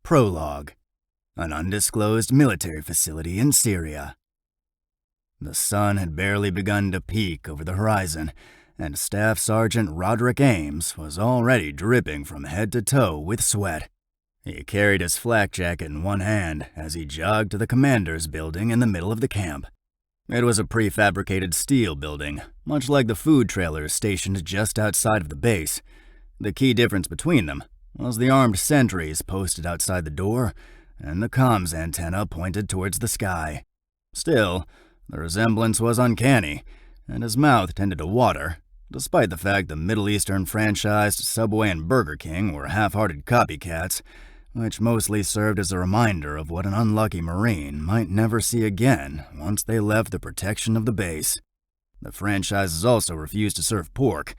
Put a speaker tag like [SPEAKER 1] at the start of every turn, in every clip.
[SPEAKER 1] Prologue: An undisclosed military facility in Syria. The sun had barely begun to peak over the horizon, and Staff Sergeant Roderick Ames was already dripping from head to toe with sweat. He carried his flak jacket in one hand as he jogged to the commander's building in the middle of the camp. It was a prefabricated steel building, much like the food trailers stationed just outside of the base. The key difference between them was the armed sentries posted outside the door and the comms antenna pointed towards the sky. Still, the resemblance was uncanny, and his mouth tended to water, despite the fact the Middle Eastern franchised Subway and Burger King were half-hearted copycats, which mostly served as a reminder of what an unlucky Marine might never see again once they left the protection of the base. The franchises also refused to serve pork,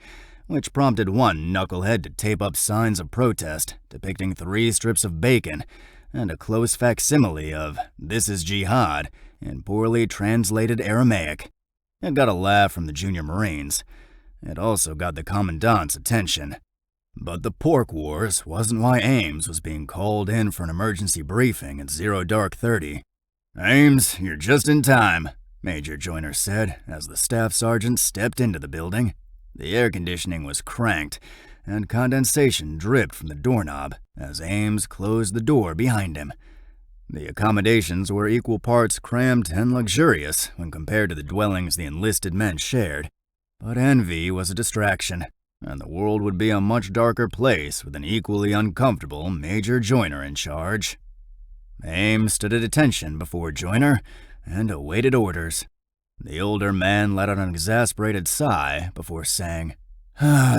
[SPEAKER 1] which prompted one knucklehead to tape up signs of protest depicting 3 strips of bacon and a close facsimile of "This is Jihad" in poorly translated Aramaic. It got a laugh from the junior Marines. It also got the Commandant's attention. But the pork wars wasn't why Ames was being called in for an emergency briefing at 0:30. "Ames, you're just in time," Major Joyner said as the staff sergeant stepped into the building. The air conditioning was cranked, and condensation dripped from the doorknob as Ames closed the door behind him. The accommodations were equal parts cramped and luxurious when compared to the dwellings the enlisted men shared, but envy was a distraction, and the world would be a much darker place with an equally uncomfortable Major Joyner in charge. Ames stood at attention before Joyner and awaited orders. The older man let out an exasperated sigh before saying,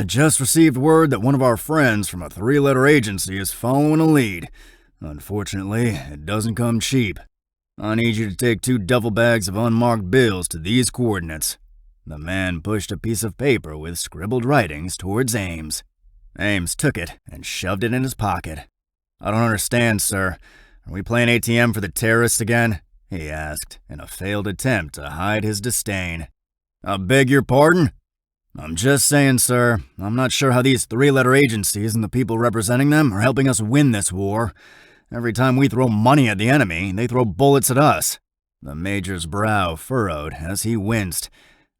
[SPEAKER 1] "Just received word that one of our friends from a 3-letter agency is following a lead. Unfortunately, it doesn't come cheap. I need you to take 2 duffel bags of unmarked bills to these coordinates." The man pushed a piece of paper with scribbled writings towards Ames. Ames took it and shoved it in his pocket. "I don't understand, sir. Are we playing ATM for the terrorists again?" he asked, in a failed attempt to hide his disdain. "I beg your pardon?" "I'm just saying, sir, I'm not sure how these 3-letter agencies and the people representing them are helping us win this war. Every time we throw money at the enemy, they throw bullets at us." The major's brow furrowed as he winced.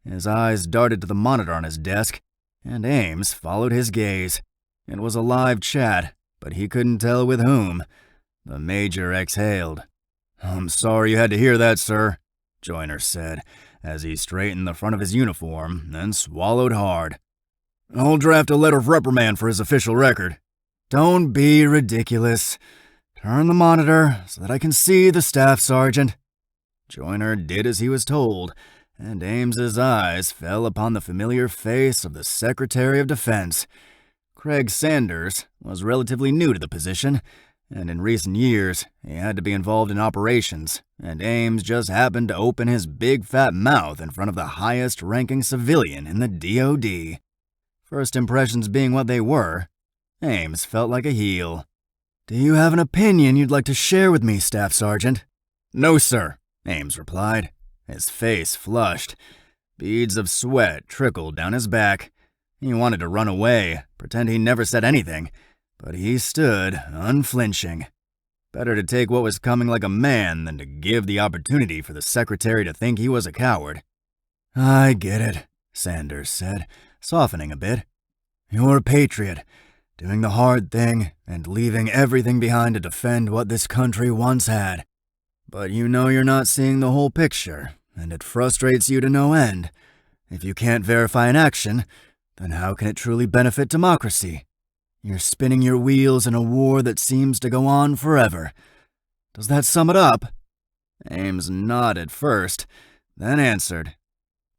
[SPEAKER 1] His eyes darted to the monitor on his desk, and Ames followed his gaze. It was a live chat, but he couldn't tell with whom. The major exhaled. "I'm sorry you had to hear that, sir," Joyner said, as he straightened the front of his uniform and swallowed hard. "I'll draft a letter of reprimand for his official record." "Don't be ridiculous. Turn the monitor so that I can see the staff sergeant." Joyner did as he was told, and Ames's eyes fell upon the familiar face of the Secretary of Defense. Craig Sanders was relatively new to the position, and in recent years he had to be involved in operations, and Ames just happened to open his big fat mouth in front of the highest-ranking civilian in the DoD. First impressions being what they were, Ames felt like a heel. "Do you have an opinion you'd like to share with me, Staff Sergeant?" "No, sir," Ames replied. His face flushed. Beads of sweat trickled down his back. He wanted to run away, pretend he never said anything, but he stood unflinching. Better to take what was coming like a man than to give the opportunity for the secretary to think he was a coward. "I get it," Sanders said, softening a bit. "You're a patriot, doing the hard thing and leaving everything behind to defend what this country once had. But you know you're not seeing the whole picture, and it frustrates you to no end. If you can't verify an action, then how can it truly benefit democracy? You're spinning your wheels in a war that seems to go on forever. Does that sum it up?" Ames nodded first, then answered,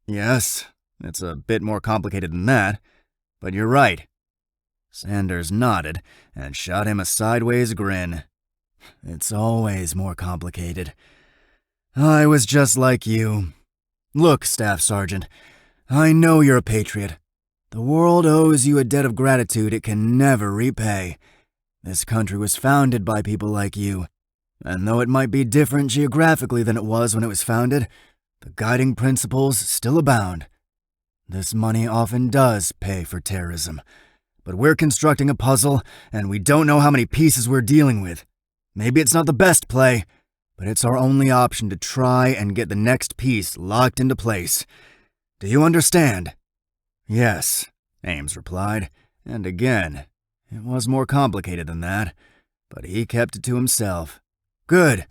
[SPEAKER 1] "Yes, it's a bit more complicated than that, but you're right." Sanders nodded and shot him a sideways grin. "It's always more complicated. I was just like you. Look, Staff Sergeant, I know you're a patriot. The world owes you a debt of gratitude it can never repay. This country was founded by people like you, and though it might be different geographically than it was when it was founded, the guiding principles still abound. This money often does pay for terrorism, but we're constructing a puzzle, and we don't know how many pieces we're dealing with. Maybe it's not the best play, but it's our only option to try and get the next piece locked into place. Do you understand?" "Yes," Ames replied, and again, it was more complicated than that, but he kept it to himself. "Good.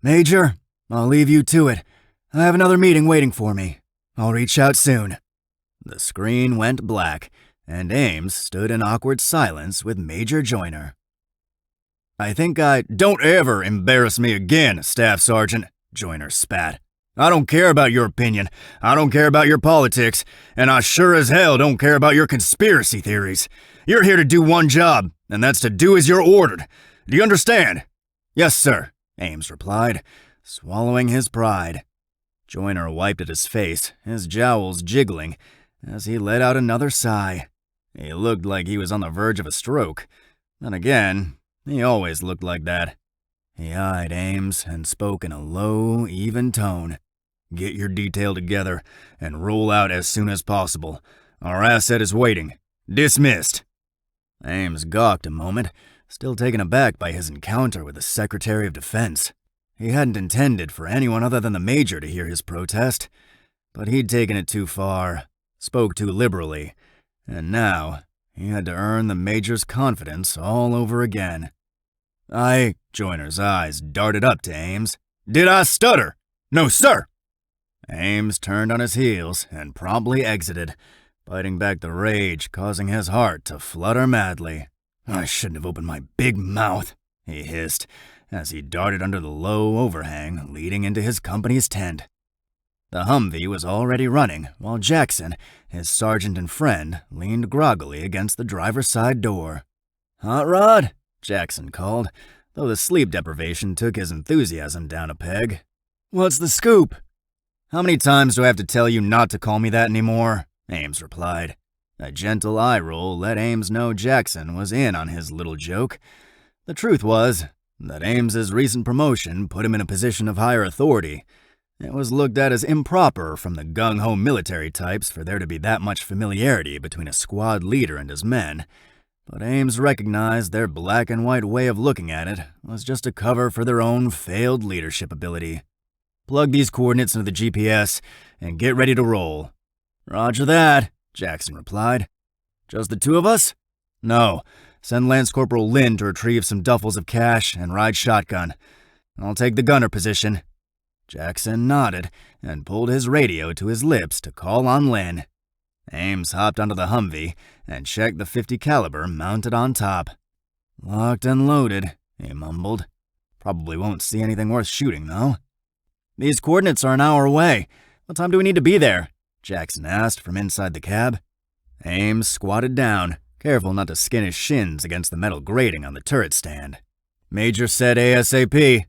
[SPEAKER 1] Major, I'll leave you to it. I have another meeting waiting for me. I'll reach out soon." The screen went black, and Ames stood in awkward silence with Major Joyner. "Don't ever embarrass me again, Staff Sergeant," Joyner spat. "I don't care about your opinion, I don't care about your politics, and I sure as hell don't care about your conspiracy theories. You're here to do one job, and that's to do as you're ordered. Do you understand?" "Yes, sir," Ames replied, swallowing his pride. Joyner wiped at his face, his jowls jiggling, as he let out another sigh. He looked like he was on the verge of a stroke. Then again, he always looked like that. He eyed Ames and spoke in a low, even tone. "Get your detail together and roll out as soon as possible. Our asset is waiting. Dismissed." Ames gawked a moment, still taken aback by his encounter with the Secretary of Defense. He hadn't intended for anyone other than the Major to hear his protest, but he'd taken it too far, spoke too liberally, and now he had to earn the Major's confidence all over again. Joyner's eyes darted up to Ames. "Did I stutter? No, sir!" Ames turned on his heels and promptly exited, biting back the rage causing his heart to flutter madly. "I shouldn't have opened my big mouth," he hissed, as he darted under the low overhang leading into his company's tent. The Humvee was already running, while Jackson, his sergeant and friend, leaned groggily against the driver's side door. "Hot Rod?" Jackson called, though the sleep deprivation took his enthusiasm down a peg. "What's the scoop?" "How many times do I have to tell you not to call me that anymore?" Ames replied. A gentle eye roll let Ames know Jackson was in on his little joke. The truth was that Ames's recent promotion put him in a position of higher authority. It was looked at as improper from the gung-ho military types for there to be that much familiarity between a squad leader and his men, but Ames recognized their black and white way of looking at it was just a cover for their own failed leadership ability. "Plug these coordinates into the GPS and get ready to roll." "Roger that," Jackson replied. "Just the two of us?" "No. Send Lance Corporal Lynn to retrieve some duffels of cash and ride shotgun. I'll take the gunner position." Jackson nodded and pulled his radio to his lips to call on Lynn. Ames hopped onto the Humvee and checked the .50 caliber mounted on top. "Locked and loaded," he mumbled. "Probably won't see anything worth shooting, though." "These coordinates are an hour away. What time do we need to be there?" Jackson asked from inside the cab. Ames squatted down, careful not to skin his shins against the metal grating on the turret stand. "Major said ASAP."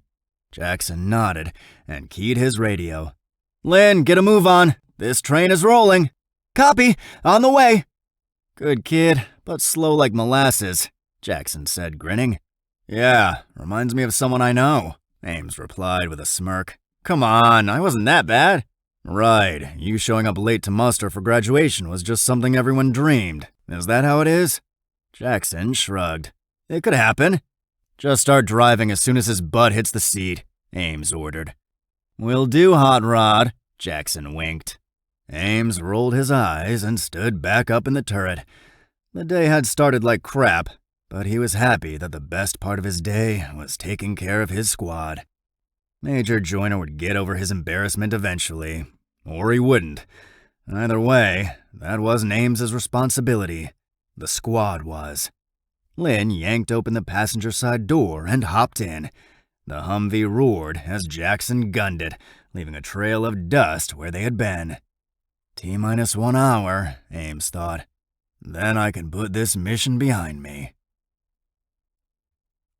[SPEAKER 1] Jackson nodded and keyed his radio. "Lynn, get a move on. This train is rolling." "Copy. On the way." "Good kid, but slow like molasses," Jackson said, grinning. "Yeah, reminds me of someone I know," Ames replied with a smirk. "Come on, I wasn't that bad." "Right, you showing up late to muster for graduation was just something everyone dreamed. Is that how it is?" Jackson shrugged. "It could happen." "Just start driving as soon as his butt hits the seat," Ames ordered. "Will do, Hot Rod," Jackson winked. Ames rolled his eyes and stood back up in the turret. The day had started like crap, but he was happy that the best part of his day was taking care of his squad. Major Joyner would get over his embarrassment eventually, or he wouldn't. Either way, that wasn't Ames's responsibility. The squad was. Lynn yanked open the passenger side door and hopped in. The Humvee roared as Jackson gunned it, leaving a trail of dust where they had been. T-minus 1 hour, Ames thought. Then I can put this mission behind me.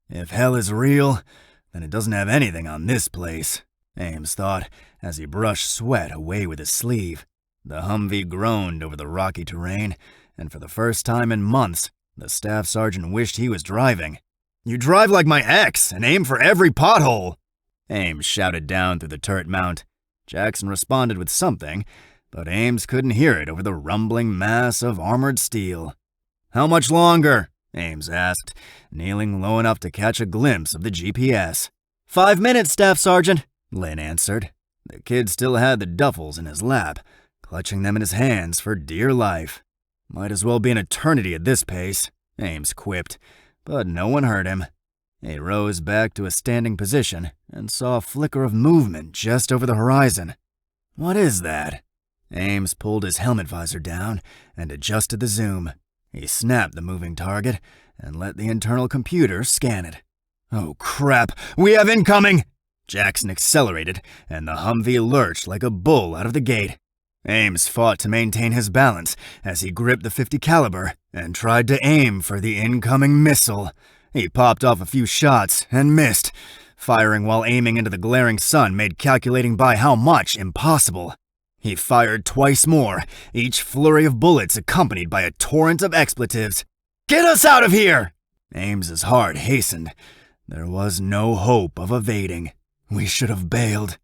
[SPEAKER 1] If hell is real, then it doesn't have anything on this place, Ames thought as he brushed sweat away with his sleeve. The Humvee groaned over the rocky terrain, and for the first time in months, the staff sergeant wished he was driving. "You drive like my ex and aim for every pothole!" Ames shouted down through the turret mount. Jackson responded with something, but Ames couldn't hear it over the rumbling mass of armored steel. "How much longer?" Ames asked, kneeling low enough to catch a glimpse of the GPS. 5 minutes, Staff Sergeant, Lynn answered. The kid still had the duffels in his lap, clutching them in his hands for dear life. Might as well be an eternity at this pace, Ames quipped, but no one heard him. He rose back to a standing position and saw a flicker of movement just over the horizon. What is that? Ames pulled his helmet visor down and adjusted the zoom. He snapped the moving target and let the internal computer scan it. Oh crap, we have incoming! Jackson accelerated, and the Humvee lurched like a bull out of the gate. Ames fought to maintain his balance as he gripped the .50 caliber and tried to aim for the incoming missile. He popped off a few shots and missed. Firing while aiming into the glaring sun made calculating by how much impossible. He fired twice more, each flurry of bullets accompanied by a torrent of expletives. "Get us out of here!" Ames's heart hastened. There was no hope of evading. We should have bailed.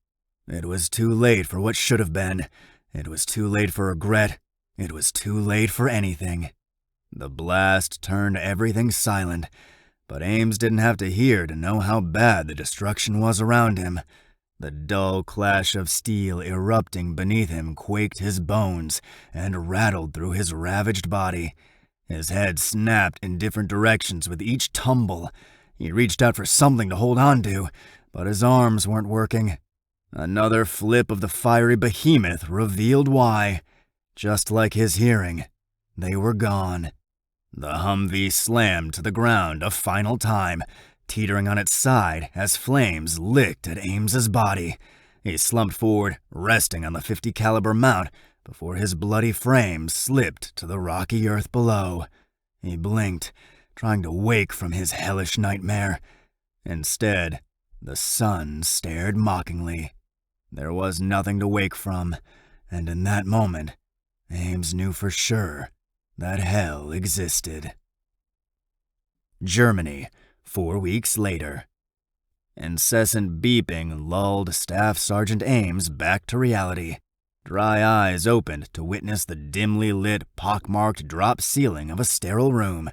[SPEAKER 1] It was too late for what should have been. It was too late for regret. It was too late for anything. The blast turned everything silent, but Ames didn't have to hear to know how bad the destruction was around him. The dull clash of steel erupting beneath him quaked his bones and rattled through his ravaged body. His head snapped in different directions with each tumble. He reached out for something to hold on to, but his arms weren't working. Another flip of the fiery behemoth revealed why. Just like his hearing, they were gone. The Humvee slammed to the ground a final time, teetering on its side as flames licked at Ames's body. He slumped forward, resting on the .50 caliber mount before his bloody frame slipped to the rocky earth below. He blinked, trying to wake from his hellish nightmare. Instead, the sun stared mockingly. There was nothing to wake from, and in that moment, Ames knew for sure that hell existed. Germany, 4 weeks later. Incessant beeping lulled Staff Sergeant Ames back to reality. Dry eyes opened to witness the dimly lit, pockmarked drop ceiling of a sterile room.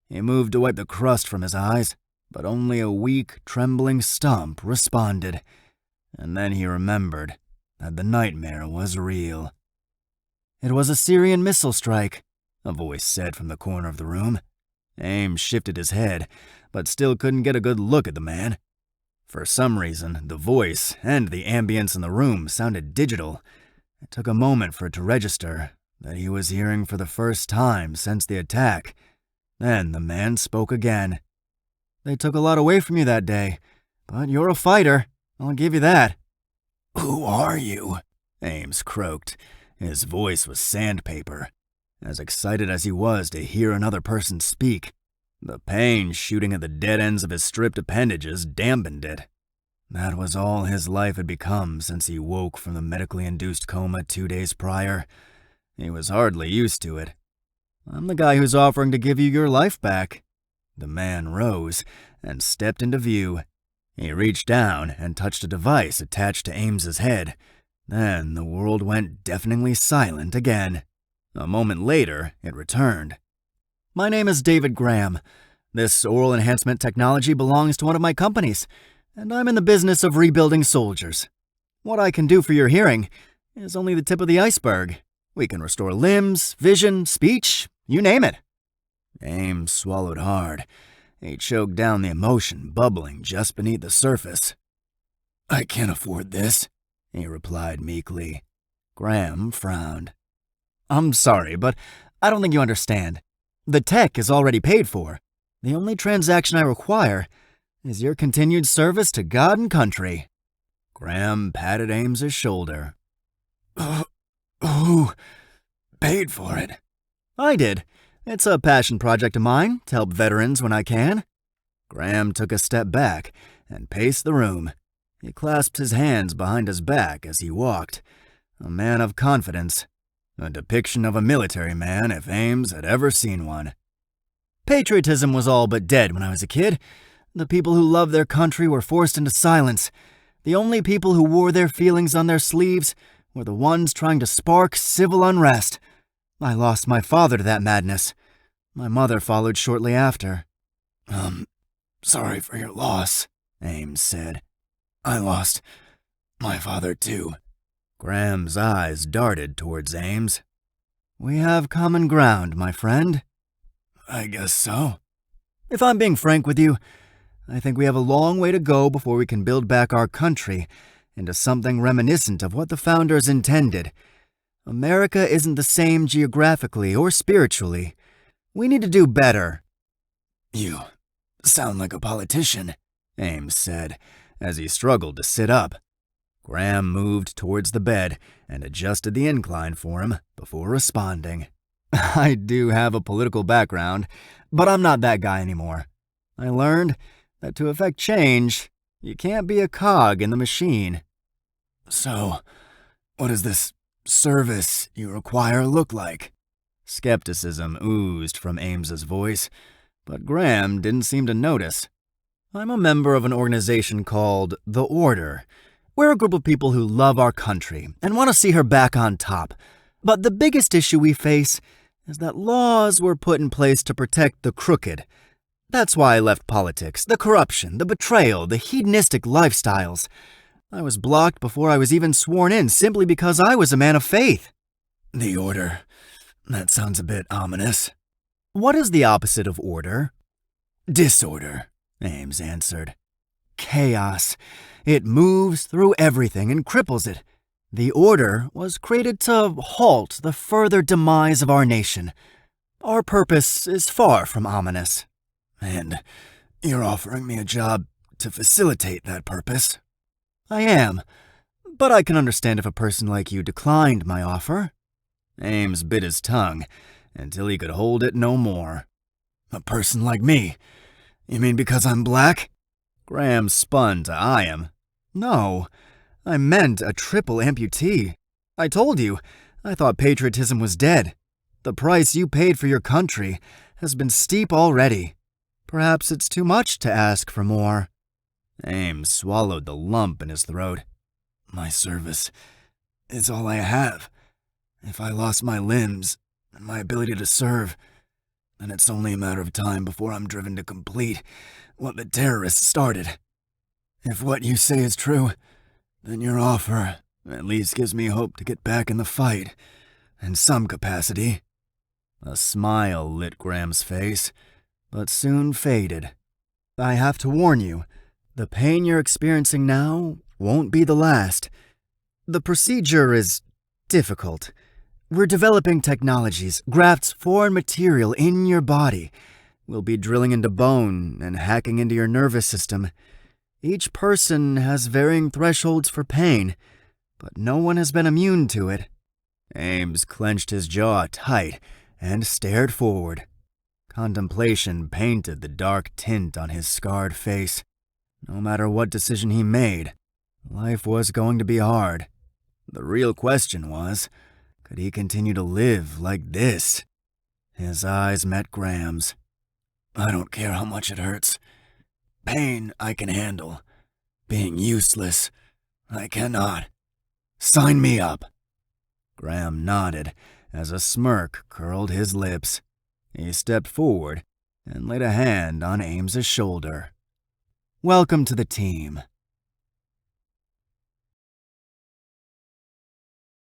[SPEAKER 1] He moved to wipe the crust from his eyes, but only a weak, trembling stump responded. And then he remembered that the nightmare was real. "It was a Syrian missile strike," a voice said from the corner of the room. Ames shifted his head, but still couldn't get a good look at the man. For some reason, the voice and the ambience in the room sounded digital. It took a moment for it to register that he was hearing for the first time since the attack. Then the man spoke again. "They took a lot away from you that day, but you're a fighter. I'll give you that." "Who are you?" Ames croaked. His voice was sandpaper. As excited as he was to hear another person speak, the pain shooting at the dead ends of his stripped appendages dampened it. That was all his life had become since he woke from the medically induced coma 2 days prior. He was hardly used to it. "I'm the guy who's offering to give you your life back." The man rose and stepped into view. He reached down and touched a device attached to Ames's head. Then the world went deafeningly silent again. A moment later, it returned. "My name is David Graham. This oral enhancement technology belongs to one of my companies, and I'm in the business of rebuilding soldiers. What I can do for your hearing is only the tip of the iceberg. We can restore limbs, vision, speech, you name it." Ames swallowed hard. He choked down the emotion bubbling just beneath the surface. "I can't afford this," he replied meekly. Graham frowned. "I'm sorry, but I don't think you understand. The tech is already paid for. The only transaction I require is your continued service to God and country." Graham patted Ames's shoulder. Who paid for it?" "I did. It's a passion project of mine to help veterans when I can." Graham took a step back and paced the room. He clasped his hands behind his back as he walked. A man of confidence. A depiction of a military man if Ames had ever seen one. "Patriotism was all but dead when I was a kid. The people who loved their country were forced into silence. The only people who wore their feelings on their sleeves were the ones trying to spark civil unrest. I lost my father to that madness. My mother followed shortly after. Sorry for your loss, Ames said. I lost my father too. Graham's eyes darted towards Ames. We have common ground, my friend. I guess so. If I'm being frank with you, I think we have a long way to go before we can build back our country into something reminiscent of what the founders intended. America isn't the same geographically or spiritually. We need to do better. You sound like a politician, Ames said, as he struggled to sit up. Graham moved towards the bed and adjusted the incline for him before responding. I do have a political background, but I'm not that guy anymore. I learned that to effect change, you can't be a cog in the machine. So, what does this service you require look like? Skepticism oozed from Ames's voice, but Graham didn't seem to notice. I'm a member of an organization called The Order. We're a group of people who love our country and want to see her back on top. But the biggest issue we face is that laws were put in place to protect the crooked. That's why I left politics, the corruption, the betrayal, the hedonistic lifestyles. I was blocked before I was even sworn in simply because I was a man of faith. The Order. That sounds a bit ominous. What is the opposite of order? Disorder, Ames answered. Chaos. It moves through everything and cripples it. The Order was created to halt the further demise of our nation. Our purpose is far from ominous. And you're offering me a job to facilitate that purpose? I am, but I can understand if a person like you declined my offer. Ames bit his tongue until he could hold it no more. A person like me? You mean because I'm black? Graham spun to eye him. No, I meant a triple amputee. I told you, I thought patriotism was dead. The price you paid for your country has been steep already. Perhaps it's too much to ask for more. Ames swallowed the lump in his throat. My service is all I have. If I lost my limbs and my ability to serve, then it's only a matter of time before I'm driven to complete what the terrorists started. If what you say is true, then your offer at least gives me hope to get back in the fight, in some capacity. A smile lit Graham's face, but soon faded. I have to warn you, the pain you're experiencing now won't be the last. The procedure is difficult. We're developing technologies, grafts foreign material in your body. We'll be drilling into bone and hacking into your nervous system. Each person has varying thresholds for pain, but no one has been immune to it. Ames clenched his jaw tight and stared forward. Contemplation painted the dark tint on his scarred face. No matter what decision he made, life was going to be hard. The real question was, could he continue to live like this? His eyes met Graham's. I don't care how much it hurts. Pain I can handle. Being useless, I cannot. Sign me up. Graham nodded as a smirk curled his lips. He stepped forward and laid a hand on Ames's shoulder. Welcome to the team.